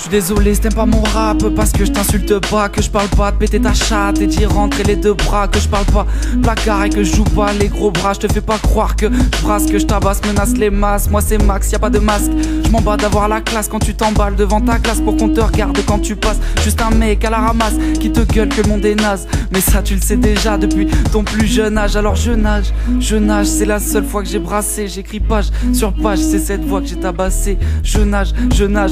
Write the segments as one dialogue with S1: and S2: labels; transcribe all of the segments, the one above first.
S1: Je suis désolé si t'aimes pas mon rap, parce que je t'insulte pas, que je parle pas de péter ta chatte et d'y rentrer les deux bras, que je parle pas placard et que je joue pas les gros bras. Je te fais pas croire que je brasse, que je tabasse, menace les masses. Moi c'est Max, y a pas de masque. Je m'en bats d'avoir la classe quand tu t'emballes devant ta classe pour qu'on te regarde quand tu passes. Juste un mec à la ramasse qui te gueule que le monde est naze. Mais ça tu le sais déjà depuis ton plus jeune âge. Alors je nage, c'est la seule fois que j'ai brassé. J'écris page sur page, c'est cette voix que j'ai tabassé. Je nage,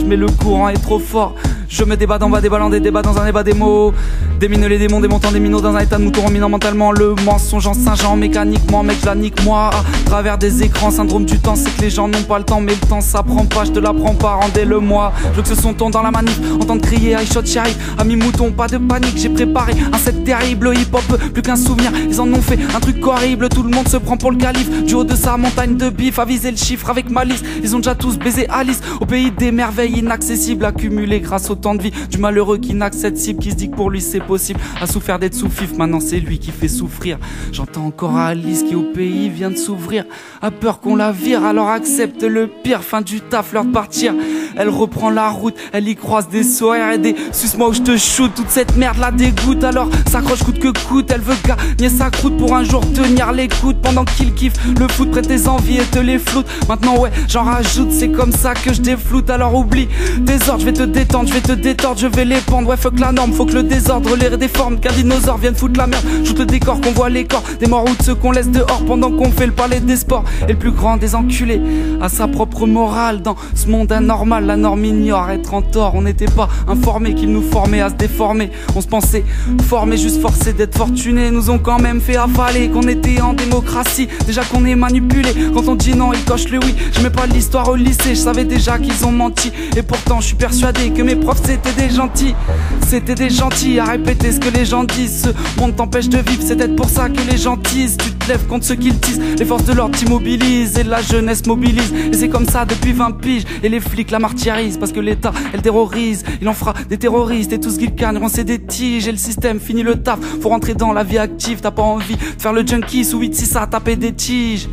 S1: mais le courant est trop fort. Je me débat d'en bas, déballant des débats dans un débat des mots. Démine les démons, démontant des minots dans un état de mouton, ruminant mentalement le mensonge en Saint-Jean. Mécaniquement, mec, je la nique moi. À travers des écrans, syndrome du temps, c'est que les gens n'ont pas le temps. Mais le temps, ça prend pas, je te l'apprends pas, rendez-le moi. Je veux que ce son tombe dans la manif, entendre crier I shot Sharif. Ami mouton, pas de panique, j'ai préparé un set terrible. Hip-hop, plus qu'un souvenir, ils en ont fait un truc horrible. Tout le monde se prend pour le calife, du haut de sa montagne de bif, à viser le chiffre avec malice. Ils ont déjà tous baisé Alice, au pays des merveilles inaccessibles, accumulées grâce au temps de vie du malheureux qui n'a que cette cible, qui se dit que pour lui c'est possible. A souffert d'être sous-fif, maintenant c'est lui qui fait souffrir. J'entends encore Alice qui au pays vient de s'ouvrir, a peur qu'on la vire, alors accepte le pire. Fin du taf, l'heure de partir. Elle reprend la route, elle y croise des sourires et des suce-moi où je te shoot. Toute cette merde la dégoûte, alors s'accroche coûte que coûte. Elle veut gagner sa croûte pour un jour tenir l'écoute pendant qu'il kiffe le foot, prête tes envies et te les floute. Maintenant ouais, j'en rajoute, c'est comme ça que je défloute. Alors oublie tes ordres, je vais te détendre, je vais te détordre, je vais les pendre. Ouais, fuck la norme, faut que le désordre les déforme, qu'un dinosaure vienne foutre la merde. Shoot le décor, qu'on voit les corps des morts ou de ceux qu'on laisse dehors pendant qu'on fait le palais des sports. Et le plus grand des enculés a sa propre morale dans ce monde anormal. La norme ignore être en tort, on n'était pas informés qu'ils nous formaient à se déformer. On se pensait formés, juste forcés d'être fortunés. Nous ont quand même fait avaler qu'on était en démocratie, déjà qu'on est manipulé. Quand on dit non, ils cochent le oui. Je mets pas l'histoire au lycée, je savais déjà qu'ils ont menti. Et pourtant je suis persuadé que mes profs c'était des gentils. C'était des gentils à répéter ce que les gens disent. Ce monde t'empêche de vivre, c'est peut-être pour ça que les gens disent. Tu te lèves contre ceux qui le disent, les forces de l'ordre t'immobilisent et la jeunesse mobilise. Et c'est comme ça depuis 20 piges. Et les flics la martyrisent parce que l'État elle terrorise. Il en fera des terroristes et tout ce qu'ils gagnent c'est des tiges. Et le système finit le taf, faut rentrer dans la vie active. T'as pas envie de faire le junkie sous 8-6 à taper des tiges.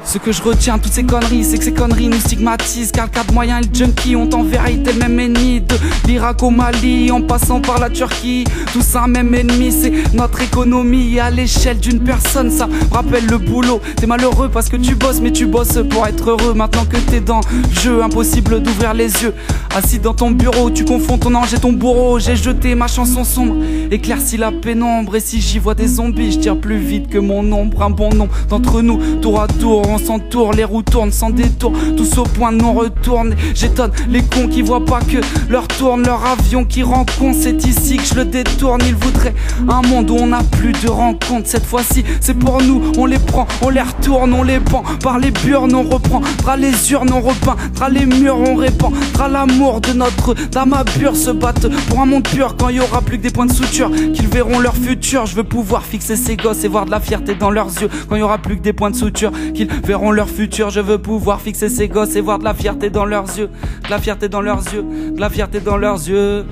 S1: Ce que je retiens, toutes ces conneries, c'est que ces conneries nous stigmatisent. Car le cadre moyen et le junkie ont en vérité le même ennemi. De l'Irak au Mali, en passant par la Turquie, tous un même ennemi, c'est notre économie. À l'échelle d'une personne, ça me rappelle le boulot. T'es malheureux parce que tu bosses, mais tu bosses pour être heureux. Maintenant que t'es dans le jeu, impossible d'ouvrir les yeux. Assis dans ton bureau, tu confonds ton ange et ton bourreau. J'ai jeté ma chanson sombre, éclairci la pénombre. Et si j'y vois des zombies, je tire plus vite que mon ombre. Un bon nombre d'entre nous, tour à tour, on s'entoure, les roues tournent sans détour, tous au point de non-retour. J'étonne les cons qui voient pas que leur tourne, leur avion qui rencontre. C'est ici que je le détourne. Ils voudraient un monde où on n'a plus de rencontres. Cette fois-ci c'est pour nous, on les prend, on les retourne, on les pend par les burnes, on reprend, les urnes, on repeint, les murs, on répand, l'amour de notre dame à pur. Se battre pour un monde pur quand il y aura plus que des points de suture, qu'ils verront leur futur. Je veux pouvoir fixer ces gosses et voir de la fierté dans leurs yeux quand il y aura plus que des points de suture, qu'ils verront leur futur. Je veux pouvoir fixer ces gosses et voir de la fierté dans leurs yeux, de la fierté dans leurs yeux, de la fierté dans leurs yeux.